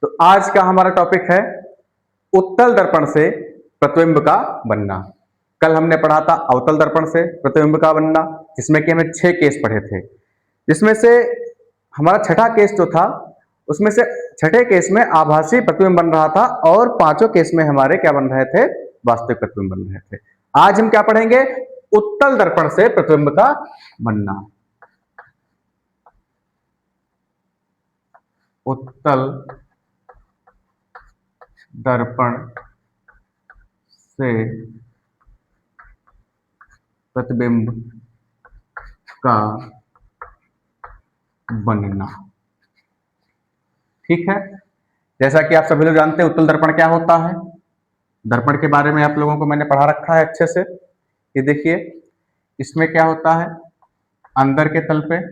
तो आज का हमारा टॉपिक है उत्तल दर्पण से प्रतिबिंब का बनना। कल हमने पढ़ा था अवतल दर्पण से प्रतिबिंब का बनना, जिसमें कि हमें 6 केस पढ़े थे। जिसमें से हमारा छठा केस जो था, उसमें से छठे केस में आभासी प्रतिबिंब बन रहा था और पांचों केस में हमारे क्या बन रहे थे, वास्तविक प्रतिबिंब बन रहे थे। आज हम क्या पढ़ेंगे, उत्तल दर्पण से प्रतिबिंब का बनना। उत्तल दर्पण से प्रतिबिंब का बनना। ठीक है, जैसा कि आप सभी लोग जानते हैं उत्तल दर्पण क्या होता है। दर्पण के बारे में आप लोगों को मैंने पढ़ा रखा है अच्छे से। ये देखिए, इसमें क्या होता है, अंदर के तल पे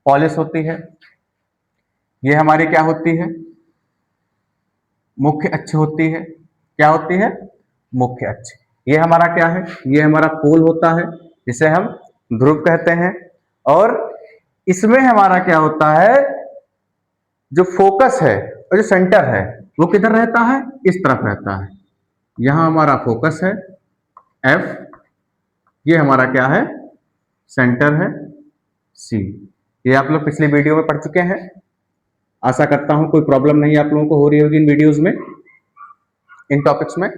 पॉलिश होती है। ये हमारी क्या होती है, मुख्य अक्ष होती है। क्या होती है, मुख्य अक्ष। ये हमारा क्या है, ये हमारा पोल होता है, जिसे हम ध्रुव कहते हैं। और इसमें हमारा क्या होता है, जो फोकस है और जो सेंटर है वो किधर रहता है, इस तरफ रहता है। यहां हमारा फोकस है एफ, ये हमारा क्या है, सेंटर है सी। ये आप लोग पिछली वीडियो में पढ़ चुके हैं। आशा करता हूं कोई प्रॉब्लम नहीं आप लोगों को हो रही होगी इन वीडियोस में, इन टॉपिक्स में।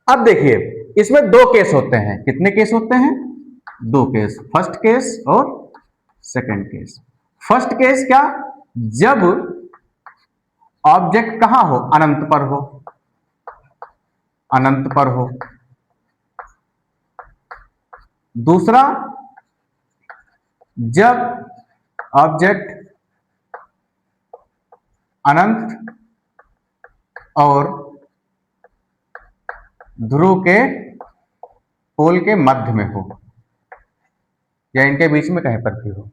अब देखिए, इसमें दो केस होते हैं। कितने केस होते हैं, दो केस, फर्स्ट केस और सेकंड केस। फर्स्ट केस क्या, जब ऑब्जेक्ट कहां हो, अनंत पर हो, अनंत पर हो। दूसरा, जब ऑब्जेक्ट अनंत और ध्रुव के पोल के मध्य में हो, या इनके बीच में कहीं पर भी हो।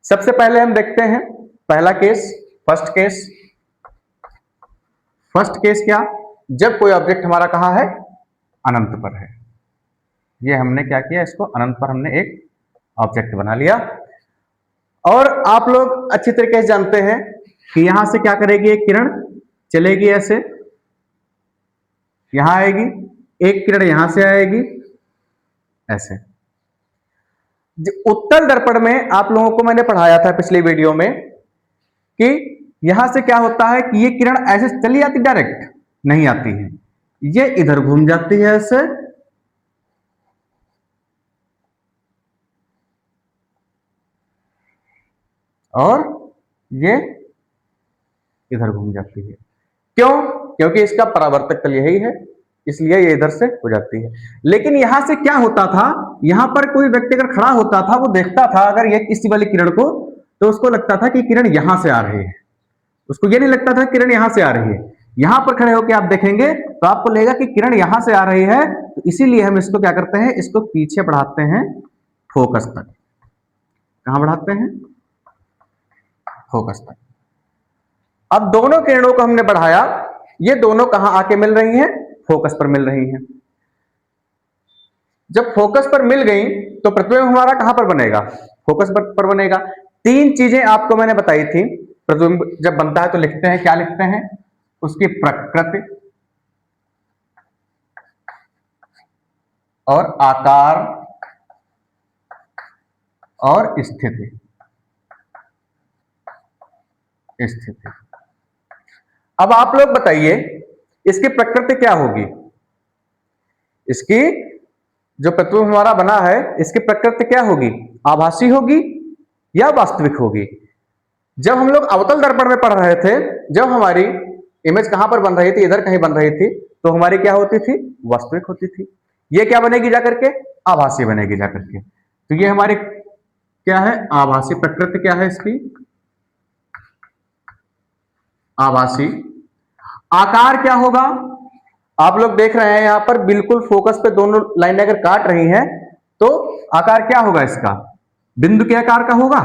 सबसे पहले हम देखते हैं पहला case, first case. First case क्या, जब कोई ऑब्जेक्ट हमारा कहां है, अनंत पर है। ये हमने क्या किया, इसको अनंत पर हमने एक ऑब्जेक्ट बना लिया। और आप लोग अच्छी तरीके से जानते हैं कि यहां से क्या करेगी, एक किरण चलेगी ऐसे, यहां आएगी, एक किरण यहां से आएगी ऐसे। उत्तल दर्पण में आप लोगों को मैंने पढ़ाया था पिछली वीडियो में कि यहां से क्या होता है कि ये किरण ऐसे चली जाती, डायरेक्ट नहीं आती है, ये इधर घूम जाती है ऐसे, और ये इधर घूम जाती है। क्यों, क्योंकि इसका परावर्तक तल यही है, इसलिए ये इधर से हो जाती है। लेकिन यहां से क्या होता था, यहां पर कोई व्यक्ति अगर खड़ा होता था, वो देखता था अगर ये किसी वाली किरण को, तो उसको लगता था कि किरण यहां से आ रही है, उसको ये नहीं लगता था किरण यहां से आ रही है। यहां पर खड़े होकर आप देखेंगे तो आपको लगेगा कि किरण यहां से आ रही है, तो इसीलिए हम इसको क्या करते हैं, इसको पीछे बढ़ाते हैं फोकस तक। कहां बढ़ाते हैं, फोकस तक। अब दोनों किरणों को हमने बढ़ाया, ये दोनों कहां आके मिल रही हैं, फोकस पर मिल रही हैं। जब फोकस पर मिल गई तो प्रतिबिंब हमारा कहां पर बनेगा, फोकस पर बनेगा। तीन चीजें आपको मैंने बताई थी, प्रतिबिंब जब बनता है तो लिखते हैं, क्या लिखते हैं, उसकी प्रकृति और आकार और स्थिति। स्थिति। अब आप लोग बताइए, इसकी प्रकृति क्या होगी, इसकी जो प्रतिबिंब हमारा बना है, इसकी प्रकृति क्या होगी, आभासी होगी या वास्तविक होगी। जब हम लोग अवतल दर्पण में पढ़ रहे थे, जब हमारी इमेज कहां पर बन रही थी, इधर कहीं बन रही थी, तो हमारी क्या होती थी, वास्तविक होती थी। ये क्या बनेगी जाकर के, आभासी बनेगी जाकर के। तो ये हमारी क्या है, आभासी। प्रकृति क्या है इसकी, आभासी। आकार क्या होगा, आप लोग देख रहे हैं यहां पर बिल्कुल फोकस पे दोनों लाइनें अगर काट रही हैं, तो आकार क्या होगा इसका, बिंदु के आकार का होगा।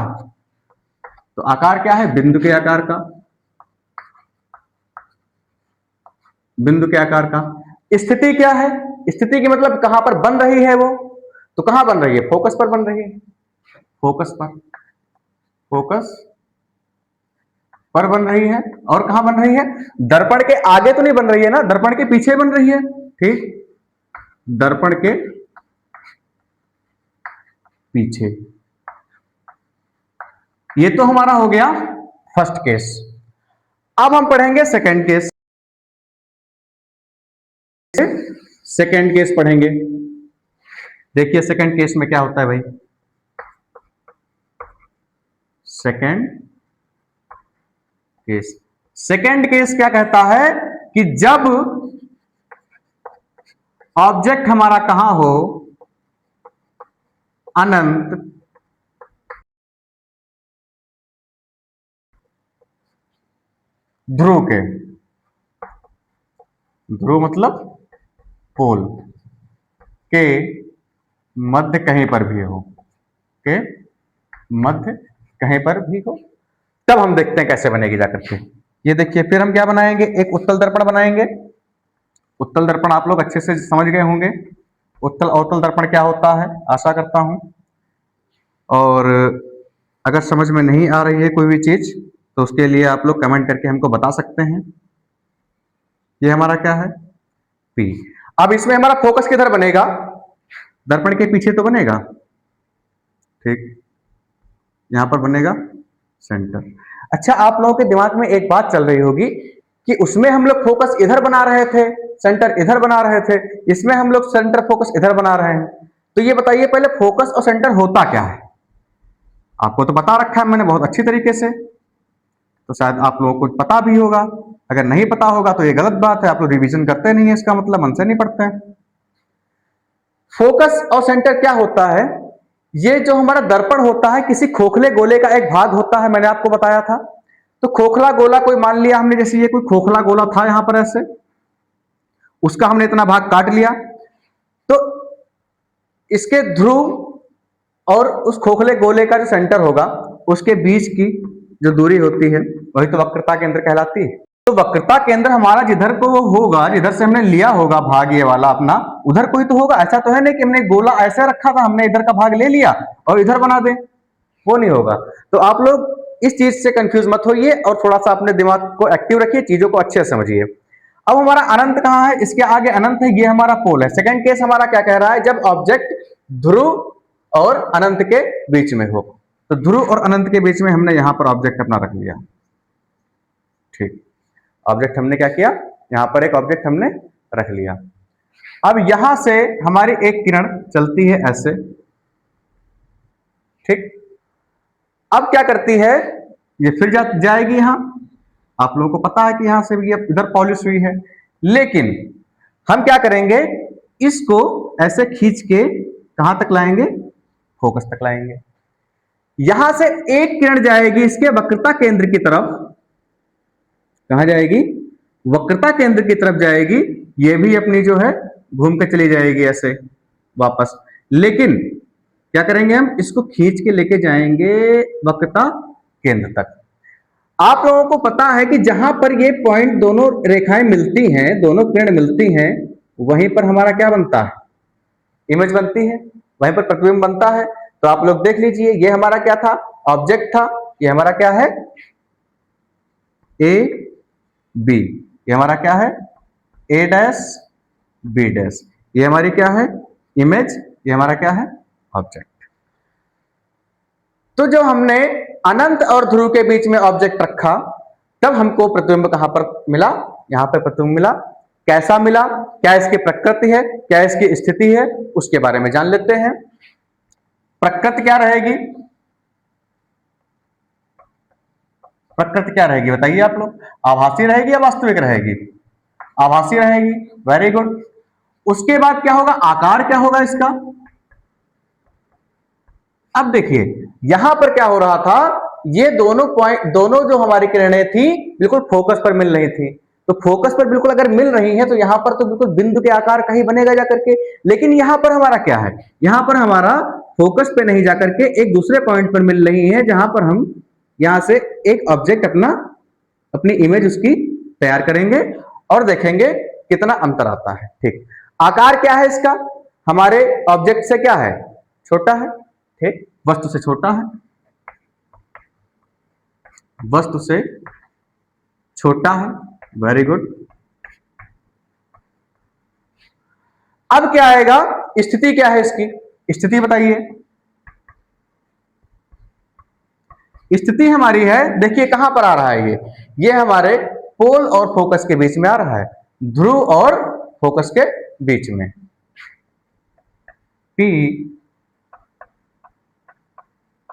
तो आकार क्या है, बिंदु के आकार का, बिंदु के आकार का। स्थिति क्या है, स्थिति की मतलब कहां पर बन रही है वो, तो कहां बन रही है, फोकस पर बन रही है, फोकस पर, फोकस पर बन रही है। और कहां बन रही है? दर्पण के आगे तो नहीं बन रही है ना, दर्पण के पीछे बन रही है। ठीक, दर्पण के पीछे। ये तो हमारा हो गया फर्स्ट केस। अब हम पढ़ेंगे सेकंड केस। सेकंड केस पढ़ेंगे। देखिए सेकंड केस में क्या होता है भाई। सेकंड केस, सेकंड केस क्या कहता है कि जब ऑब्जेक्ट हमारा कहां हो, अनंत ध्रुव के, ध्रुव मतलब पोल के मध्य कहीं पर भी हो, के मध्य कहीं पर भी हो, तब हम देखते हैं कैसे बनेगी जाकर के। ये देखिए फिर हम क्या बनाएंगे, एक उत्तल दर्पण बनाएंगे। उत्तल दर्पण आप लोग अच्छे से समझ गए होंगे। उत्तल अवतल दर्पण क्या होता है, आशा करता हूं। और अगर समझ में नहीं आ रही है कोई भी चीज तो उसके लिए आप लोग कमेंट करके हमको बता सकते हैं। ये हमारा क्या है, पी। अब इसमें हमारा फोकस किधर बनेगा, दर्पण के पीछे तो बनेगा। ठीक, यहां पर बनेगा सेंटर। अच्छा, आप लोगों के दिमाग में एक बात चल रही होगी कि उसमें हम लोग फोकस इधर बना रहे थे, सेंटर इधर बना रहे थे, इसमें हम लोग सेंटर फोकस इधर बना रहे हैं। तो ये बताइए पहले फोकस और सेंटर होता क्या है? आपको तो बता रखा है मैंने बहुत अच्छी तरीके से, तो शायद आप लोगों को पता भी होगा। अगर नहीं पता होगा तो ये गलत बात है, आप लोग रिवीजन करते नहीं है, इसका मतलब मन से नहीं पढ़ते हैं। फोकस और सेंटर क्या होता है, ये जो हमारा दर्पण होता है किसी खोखले गोले का एक भाग होता है, मैंने आपको बताया था। तो खोखला गोला कोई मान लिया हमने, जैसे ये कोई खोखला गोला था यहां पर ऐसे, उसका हमने इतना भाग काट लिया, तो इसके ध्रुव और उस खोखले गोले का जो सेंटर होगा उसके बीच की जो दूरी होती है वही तो वक्रता केंद्र कहलाती है। तो वक्रता केंद्र हमारा जिधर को होगा, जिधर से हमने लिया होगा भाग ये वाला अपना, उधर कोई तो होगा। ऐसा तो है नहीं कि हमने गोला ऐसे रखा था, हमने इधर का भाग ले लिया और इधर बना दे, वो नहीं होगा। तो आप लोग इस चीज से कंफ्यूज मत होइए और थोड़ा सा अपने दिमाग को एक्टिव रखिए, चीजों को अच्छे से समझिए। अब हमारा अनंत कहां है, इसके आगे अनंत है, ये हमारा पोल है। सेकंड केस हमारा क्या कह रहा है, जब ऑब्जेक्ट ध्रुव और अनंत के बीच में हो। तो ध्रुव और अनंत के बीच में हमने यहां पर ऑब्जेक्ट अपना रख लिया। ठीक, ऑब्जेक्ट हमने क्या किया, यहां पर एक ऑब्जेक्ट हमने रख लिया। अब यहां से हमारी एक किरण चलती है ऐसे। ठीक, अब क्या करती है, ये फिर जाएगी यहां। आप लोगों को पता है कि यहां से भी इधर पॉलिश हुई है, लेकिन हम क्या करेंगे, इसको ऐसे खींच के कहां तक लाएंगे, फोकस तक लाएंगे। यहां से एक किरण जाएगी इसके वक्रता केंद्र की तरफ। कहां जाएगी, वक्रता केंद्र की तरफ जाएगी। ये भी अपनी जो है घूम के चली जाएगी ऐसे वापस। लेकिन क्या करेंगे, हम इसको खींच के लेके जाएंगे वक्रता केंद्र तक। आप लोगों को पता है कि जहां पर ये पॉइंट दोनों रेखाएं मिलती हैं, दोनों किरण मिलती हैं, वहीं पर हमारा क्या बनता है, इमेज बनती है, वहीं पर प्रतिबिंब बनता है। तो आप लोग देख लीजिए, ये हमारा क्या था, ऑब्जेक्ट था। ये हमारा क्या है, ए बी। ये हमारा क्या है, ए डैश बी डैश। ये हमारी क्या है, इमेज। ये हमारा क्या है, ऑब्जेक्ट। तो जो हमने अनंत और ध्रुव के बीच में ऑब्जेक्ट रखा, तब हमको प्रतिबिंब कहां पर मिला, यहां पर प्रतिबिंब मिला। कैसा मिला, क्या इसकी प्रकृति है, क्या इसकी स्थिति है, उसके बारे में जान लेते हैं। प्रकृति क्या रहेगी, प्रकृति क्या रहेगी बताइए आप लोग, आभासी रहेगी या वास्तविक रहेगी, आभासी रहेगी। Very good. उसके बाद क्या होगा, आकार क्या होगा इसका। अब देखिए यहां पर क्या हो रहा था, ये दोनों पॉइंट, दोनों जो हमारी किरणें थी बिल्कुल फोकस पर मिल रही थी। तो फोकस पर बिल्कुल अगर मिल रही है तो यहां पर तो बिल्कुल बिंदु के आकार का ही बनेगा जाकर के। लेकिन यहां पर हमारा क्या है, यहां पर हमारा फोकस पे नहीं जाकर के एक दूसरे पॉइंट पर मिल रही है, जहां पर हम यहां से एक ऑब्जेक्ट अपना, अपनी इमेज उसकी तैयार करेंगे और देखेंगे कितना अंतर आता है। ठीक, आकार क्या है इसका, हमारे ऑब्जेक्ट से क्या है, छोटा है। ठीक, वस्तु से छोटा है, वस्तु से छोटा है। Very good. अब क्या आएगा, स्थिति क्या है इसकी, स्थिति बताइए। स्थिति हमारी है, देखिए कहां पर आ रहा है ये हमारे पोल और फोकस के बीच में आ रहा है, ध्रुव और फोकस के बीच में। P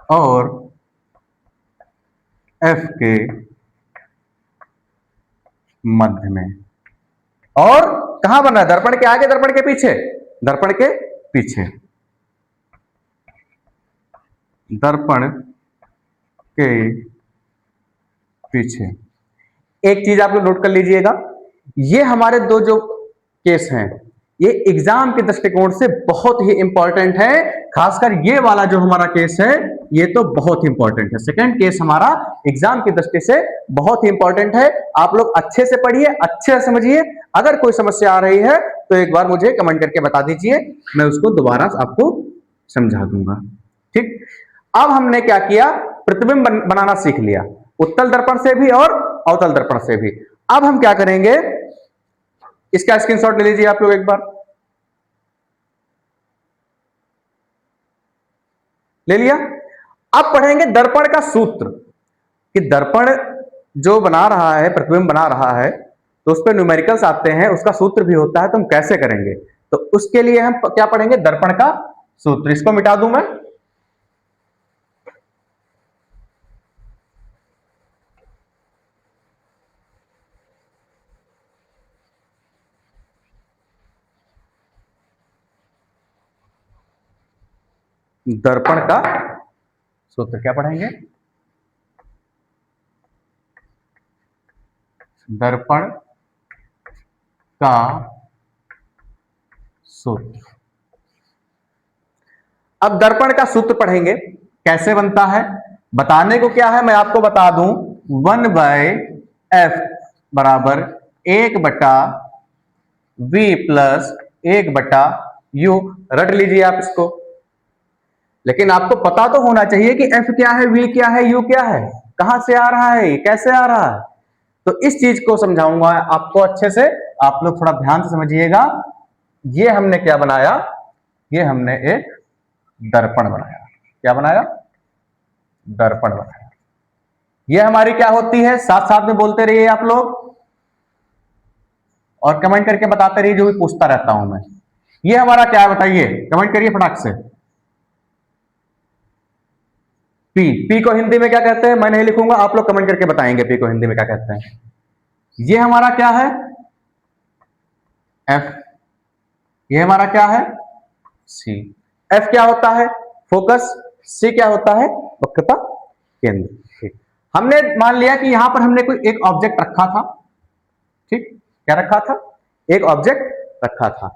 और F के मध्य में। और कहां बन रहा है, दर्पण के आगे, दर्पण के पीछे, दर्पण के पीछे, दर्पण के पीछे। एक चीज आप लोग नोट कर लीजिएगा, ये हमारे दो जो केस हैं ये एग्जाम के दृष्टिकोण से बहुत ही इंपॉर्टेंट है। खासकर ये वाला जो हमारा केस है ये तो बहुत ही इंपॉर्टेंट है। सेकंड केस हमारा एग्जाम की दृष्टि से बहुत ही इंपॉर्टेंट है। आप लोग अच्छे से पढ़िए, अच्छे से समझिए। अगर कोई समस्या आ रही है तो एक बार मुझे कमेंट करके बता दीजिए, मैं उसको दोबारा आपको समझा दूंगा। ठीक, अब हमने क्या किया, प्रतिबिंब बनाना सीख लिया, उत्तल दर्पण से भी और अवतल दर्पण से भी। अब हम क्या करेंगे, इसका स्क्रीनशॉट ले लीजिए आप लोग एक बार, ले लिया। अब पढ़ेंगे दर्पण का सूत्र, कि दर्पण जो बना रहा है, प्रतिबिंब बना रहा है, तो उस पर न्यूमेरिकल्स आते हैं, उसका सूत्र भी होता है, तो हम कैसे करेंगे। तो उसके लिए हम क्या पढ़ेंगे, दर्पण का सूत्र। इसको मिटा दूं मैं, दर्पण का सूत्र क्या पढ़ेंगे, दर्पण का सूत्र। अब दर्पण का सूत्र पढ़ेंगे, कैसे बनता है, बताने को क्या है मैं आपको बता दूं, 1/f बराबर 1/v प्लस 1/u। रट लीजिए आप इसको, लेकिन आपको पता तो होना चाहिए कि f क्या है, v क्या है, u क्या है, कहां से आ रहा है, कैसे आ रहा है। तो इस चीज को समझाऊंगा आपको अच्छे से, आप लोग थोड़ा ध्यान से समझिएगा। ये हमने क्या बनाया, ये हमने एक दर्पण बनाया। क्या बनाया, दर्पण बनाया। ये हमारी क्या होती है, साथ साथ में बोलते रहिए आप लोग और कमेंट करके बताते रहिए, जो भी पूछता रहता हूं मैं। ये हमारा क्या है बताइए, कमेंट करिए फटाक से। पी, पी को हिंदी में क्या कहते हैं मैं नहीं लिखूंगा, आप लोग कमेंट करके बताएंगे पी को हिंदी में क्या कहते हैं। ये हमारा क्या है, एफ। ये हमारा क्या है, सी। एफ क्या होता है, फोकस, सी क्या होता है, वक्रता केंद्र। ठीक, हमने मान लिया कि यहां पर हमने कोई एक ऑब्जेक्ट रखा था। ठीक, क्या रखा था, एक ऑब्जेक्ट रखा था,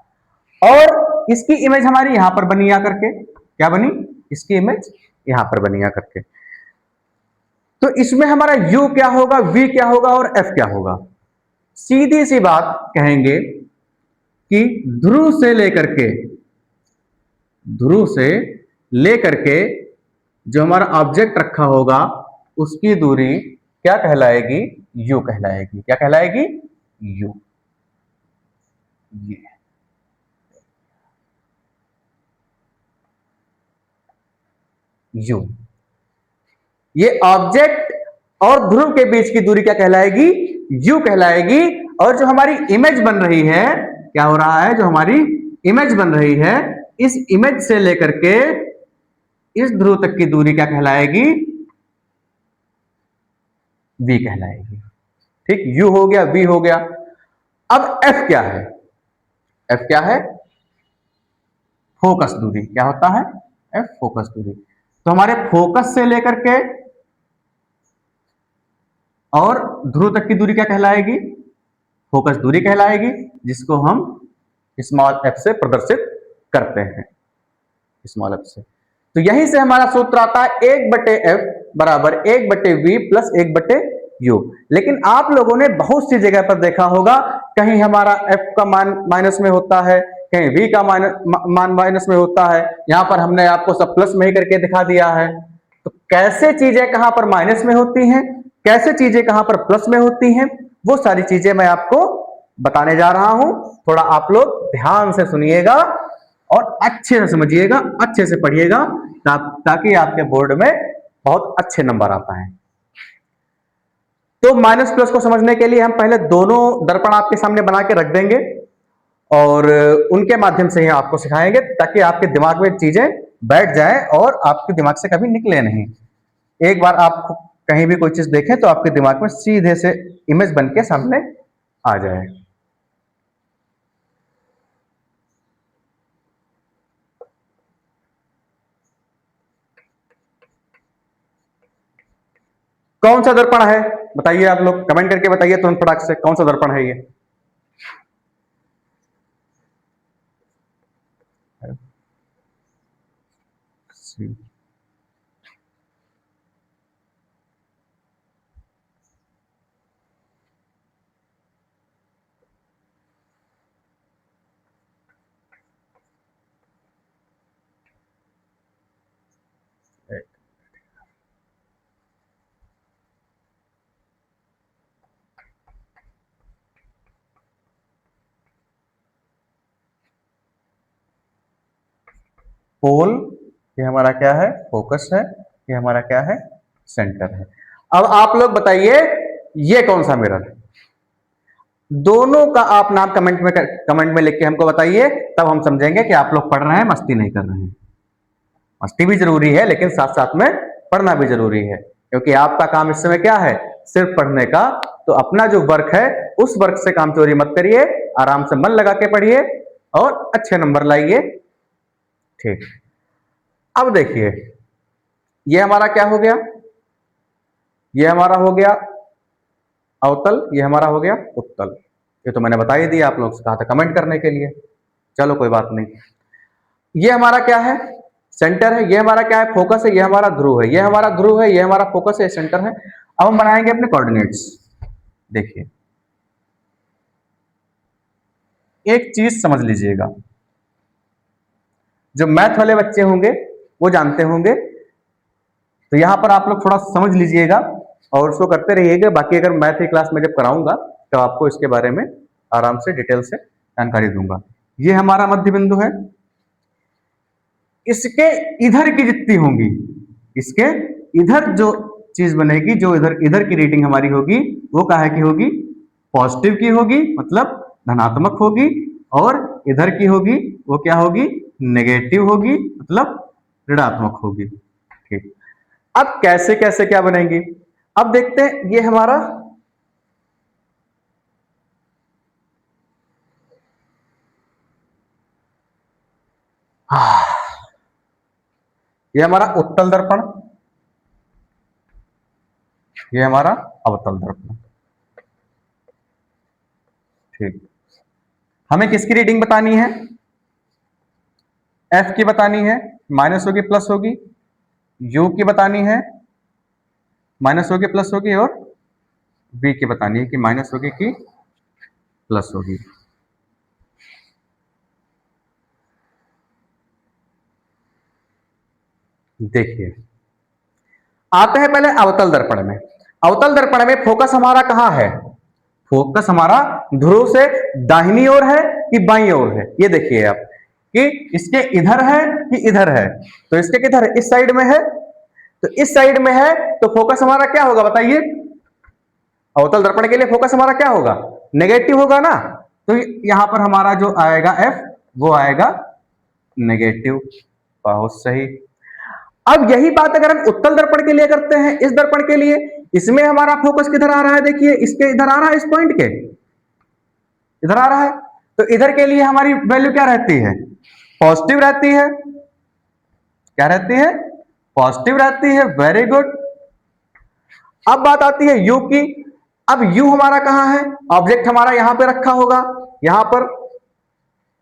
और इसकी इमेज हमारी यहां पर बनी आकर के, क्या बनी, इसकी इमेज यहां पर बनी आकर के। तो इसमें हमारा u क्या होगा, v क्या होगा और f क्या होगा। सीधी सी बात कहेंगे कि ध्रुव से लेकर के जो हमारा ऑब्जेक्ट रखा होगा उसकी दूरी क्या कहलाएगी, u कहलाएगी। क्या कहलाएगी, u। u, ये ऑब्जेक्ट और ध्रुव के बीच की दूरी क्या कहलाएगी, u कहलाएगी। और जो हमारी इमेज बन रही है, क्या हो रहा है, जो हमारी इमेज बन रही है, इस इमेज से लेकर के इस ध्रुव तक की दूरी क्या कहलाएगी, v कहलाएगी। ठीक, u हो गया, v हो गया। अब f क्या है, f क्या है, फोकस दूरी। क्या होता है, f फोकस दूरी। तो हमारे फोकस से लेकर के और ध्रुव तक की दूरी क्या कहलाएगी, फोकस दूरी कहलाएगी, जिसको हम स्मॉल f से प्रदर्शित करते हैं, स्मॉल f से। तो यहीं से हमारा सूत्र आता है 1/f बराबर 1/v प्लस 1/u। लेकिन आप लोगों ने बहुत सी जगह पर देखा होगा, कहीं हमारा f का मान माइनस में होता है, कहीं v का मान माइनस में होता है। यहां पर हमने आपको सब प्लस में ही करके दिखा दिया है। तो कैसे चीजें कहां पर माइनस में होती हैं, कैसे चीजें कहां पर प्लस में होती हैं, वो सारी चीजें मैं आपको बताने जा रहा हूं। थोड़ा आप लोग ध्यान से सुनिएगा और अच्छे से समझिएगा, अच्छे से पढ़िएगा, ताकि आपके बोर्ड में बहुत अच्छे नंबर आ पाए। तो माइनस प्लस को समझने के लिए हम पहले दोनों दर्पण आपके सामने बना के रख देंगे और उनके माध्यम से ही आपको सिखाएंगे, ताकि आपके दिमाग में चीजें बैठ जाएं और आपके दिमाग से कभी निकले नहीं। एक बार आप कहीं भी कोई चीज देखें तो आपके दिमाग में सीधे से इमेज बन के सामने आ जाए। कौन सा दर्पण है बताइए, आप लोग कमेंट करके बताइए तुरंत फटाक से, कौन सा दर्पण है ये? पोल, ये हमारा क्या है? फोकस है। ये हमारा क्या है? सेंटर है। अब आप लोग बताइए ये कौन सा मिरर है? दोनों का आप नाम कमेंट में लिख के हमको बताइए, तब हम समझेंगे कि आप लोग पढ़ रहे हैं, मस्ती नहीं कर रहे हैं। मस्ती भी जरूरी है लेकिन साथ साथ में पढ़ना भी जरूरी है, क्योंकि आपका काम इस समय क्या है? सिर्फ पढ़ने का। तो अपना जो वर्क है उस वर्क से काम चोरी मत करिए, आराम से मन लगा के पढ़िए और अच्छे नंबर लाइए। ठीक, अब देखिए ये हमारा क्या हो गया? ये हमारा हो गया अवतल, ये हमारा हो गया उत्तल। ये तो मैंने बता ही दिया, आप लोग से कहा था कमेंट करने के लिए। चलो कोई बात नहीं। ये हमारा क्या है? सेंटर है। ये हमारा क्या है? फोकस है। ये हमारा ध्रुव है। ये हमारा ध्रुव है, ये हमारा फोकस है, सेंटर है। अब हम बनाएंगे अपने कोऑर्डिनेट्स। देखिए एक चीज समझ लीजिएगा, जो मैथ वाले बच्चे होंगे वो जानते होंगे, तो यहां पर आप लोग थोड़ा समझ लीजिएगा और उसको करते रहिएगा। बाकी अगर मैथ की क्लास में जब कराऊंगा तो आपको इसके बारे में आराम से डिटेल से जानकारी दूंगा। ये हमारा मध्य बिंदु है। इसके इधर की जितनी होंगी, इसके इधर जो चीज बनेगी, जो इधर इधर की रीडिंग हमारी होगी, वो काहे की होगी? पॉजिटिव की होगी, मतलब धनात्मक होगी। और इधर की होगी वो क्या होगी? नेगेटिव होगी, मतलब ऋणात्मक होगी। ठीक, अब कैसे कैसे क्या बनेंगी अब देखते हैं। ये हमारा ये हमारा उत्तल दर्पण, ये हमारा अवतल दर्पण। ठीक, हमें किसकी रीडिंग बतानी है? एफ की बतानी है, माइनस होगी प्लस होगी। यू की बतानी है, माइनस होगी प्लस होगी। और बी की बतानी है कि माइनस होगी कि प्लस होगी। देखिए आते हैं पहले अवतल दर्पण में। अवतल दर्पण में फोकस हमारा कहां है? फोकस हमारा ध्रुव से दाहिनी ओर है कि बाईं ओर है? ये देखिए आप कि इसके इधर है कि इधर है। तो इसके किधर है? इस साइड में है। तो इस साइड में है तो फोकस हमारा क्या होगा बताइए? अवतल दर्पण के लिए फोकस हमारा क्या होगा? नेगेटिव होगा ना। तो यहां पर हमारा जो आएगा एफ, वो आएगा नेगेटिव। बहुत सही। अब यही बात अगर हम उत्तल दर्पण के लिए करते हैं, इस दर्पण के लिए, इसमें हमारा फोकस किधर आ रहा है? देखिए इसके इधर आ रहा है, इस पॉइंट के इधर आ रहा है। तो इधर के लिए हमारी वैल्यू क्या रहती है? पॉजिटिव रहती है। क्या रहती है? पॉजिटिव रहती है। Very good. अब बात आती है यू की। अब यू हमारा कहां है? ऑब्जेक्ट हमारा यहां पे रखा होगा, यहां पर।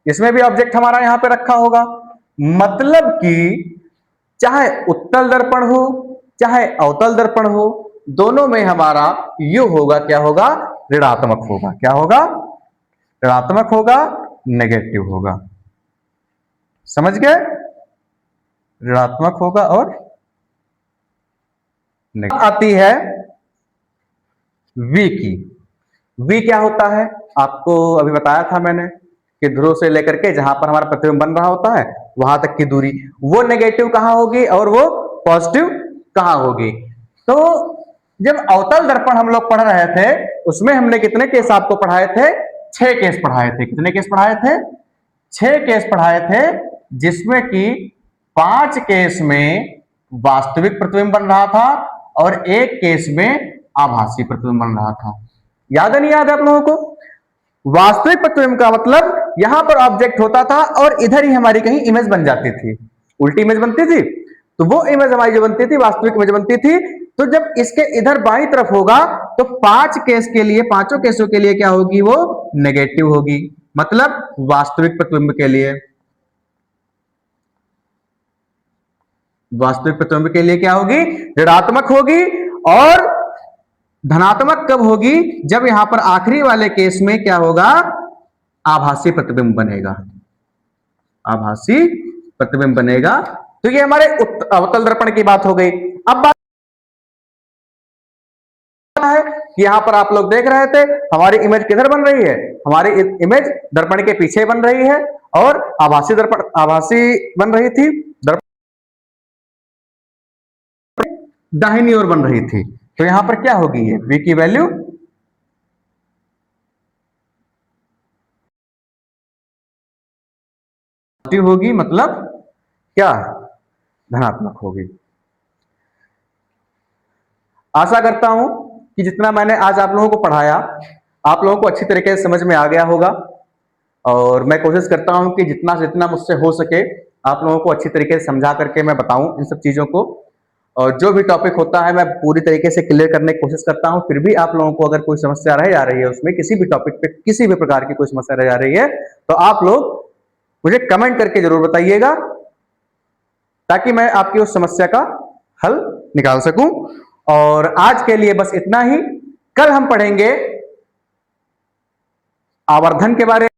इसमें भी ऑब्जेक्ट हमारा यहां पे रखा होगा। मतलब कि चाहे उत्तल दर्पण हो चाहे अवतल दर्पण हो, दोनों में हमारा यू होगा क्या होगा? ऋणात्मक होगा। क्या होगा? ऋणात्मक होगा, नेगेटिव होगा। समझ गए? ऋणात्मक होगा और नेगेटिव। आती है V की। V क्या होता है, आपको अभी बताया था मैंने कि ध्रुव से लेकर के जहां पर हमारा प्रतिबिंब बन रहा होता है वहां तक की दूरी, वो नेगेटिव कहां होगी और वो पॉजिटिव कहां होगी। तो जब अवतल दर्पण हम लोग पढ़ रहे थे उसमें हमने कितने केस आपको पढ़ाए थे, 6 केस पढ़ाए थे। कितने केस पढ़ाए थे, 6 केस पढ़ाए थे, जिसमें कि 5 केस में वास्तविक प्रतिबिंब बन रहा था और 1 केस में आभासी प्रतिबिंब बन रहा था। याद है नहीं याद है आप लोगों को? वास्तविक प्रतिबिंब का मतलब यहां पर ऑब्जेक्ट होता था और इधर ही हमारी कहीं इमेज बन जाती थी, उल्टी इमेज बनती थी, तो वो इमेज हमारी जो बनती थी वास्तविक इमेज बनती थी। तो जब इसके इधर बाईं तरफ होगा तो 5 केस के लिए, पांचों केसों के लिए क्या होगी, वो नेगेटिव होगी। मतलब वास्तविक प्रतिबिंब के लिए, वास्तविक प्रतिबिंब के लिए क्या होगी, ऋणात्मक होगी। और धनात्मक कब होगी, जब यहां पर आखिरी वाले केस में क्या होगा, आभासी प्रतिबिंब बनेगा, आभासी प्रतिबिंब बनेगा। तो ये हमारे अवतल दर्पण की बात हो गई। अब बात है कि यहां पर आप लोग देख रहे थे हमारी इमेज किधर बन रही है, हमारी इमेज दर्पण के पीछे बन रही है और आभासी दर्पण, आभासी बन रही थी, दर्पण दाहिनी ओर बन रही थी। तो यहां पर क्या होगी, ये v की वैल्यू होगी, मतलब क्या, धनात्मक होगी। आशा करता हूं कि जितना मैंने आज आप लोगों को पढ़ाया आप लोगों को अच्छी तरीके से समझ में आ गया होगा। और मैं कोशिश करता हूं कि जितना से जितना मुझसे हो सके आप लोगों को अच्छी तरीके से समझा करके मैं बताऊं इन सब चीजों को। और जो भी टॉपिक होता है मैं पूरी तरीके से क्लियर करने की कोशिश करता हूं। फिर भी आप लोगों को अगर कोई समस्या रह जा रही है, उसमें किसी भी टॉपिक पे किसी भी प्रकार की कोई समस्या रह जा रही है, तो आप लोग मुझे कमेंट करके जरूर बताइएगा, ताकि मैं आपकी उस समस्या का हल निकाल सकूं। और आज के लिए बस इतना ही। कल हम पढ़ेंगे आवर्धन के बारे में।